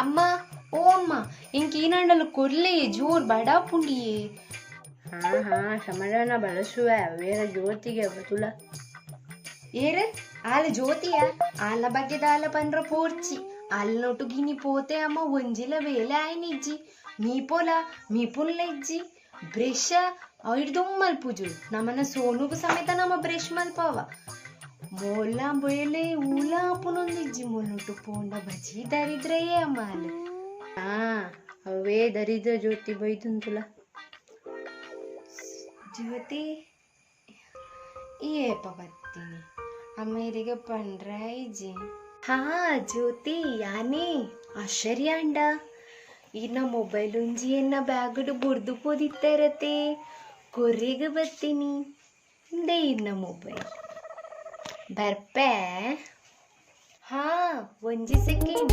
ಅಮ್ಮ, ಓ ಅಮ್ಮ, ಇಂಕ ಈನಂಡಲು ಕೊರ್ಲೆ ಜೋರ್ ಬಡಾ ಪುಂಡಿಯೇ. ಹಾ ಸಮಾಧಾನ ಬಳಸುವೆ ಅವೇರ ಜ್ಯೋತಿಗೆ ಬತುಲ ಏರೆ ಆಲ ಜ್ಯೋತಿಯ ಆಲ ಬಗ್ಗೆದ ಆಲ ಪಂಡ್ರ ಪೋರ್ಚಿ ಅಲ್ಲೊಟ್ಟು ಗಿನಿ ಪೋತೆ ಅಮ್ಮ ಒಂಜಿಲ ವೇಲೆ ಆಯ್ನಿಜ್ಜಿ ಮೀ ಪುನ್ಲ ಇಜ್ಜಿ ಬ್ರಷ್ ಹಿಡ್ದುಮ್ಮಲ್ ಪೂಜು ನಮ್ಮನ ಸೋನುಗು ಸಮೇತ ನಮ್ಮ ಬ್ರಷ್ ಮಲ್ಪವ ಮೊಲ ಬೇಲೆ ಊಲ ಅಪ್ಪನೊಂದಿಜ್ಜಿ ಮೊನ್ನೊಟ್ಟು ಪೋಂಡ ಬಜಿ ದರಿದ್ರಯೇ ಅಮ್ಮ ಅಲ್ಲ. ಹಾ ಅವೇ ದರಿದ್ರ ಜ್ಯೋತಿ ಬೈತುಂತುಲ ಜ್ಯೋತಿ ಏಪ ಬರ್ತೀನಿ ಅಮೇರಿಗೆ ಪಂಡ್ರ ಇಜ್ಜಿ. ಹಾ ಜ್ಯೋತಿ ಯಾನೇ ಆಶ್ಚರ್ಯ ಅಂಡ ಇನ್ನ ಮೊಬೈಲ್ ಉಂಜಿ ಎನ್ನ ಬ್ಯಾಗಡು ಬುಡ್ದು ಪೋದಿತ್ತರತೆ ಕೊರ್ರೆಗೆ ಬರ್ತೀನಿ ಇಂದೇ ಇನ್ನ ಮೊಬೈಲ್ ಬರ್ಪೆ. ಹಾ ಒಂಜಿ ಸೆಕೆಂಡ್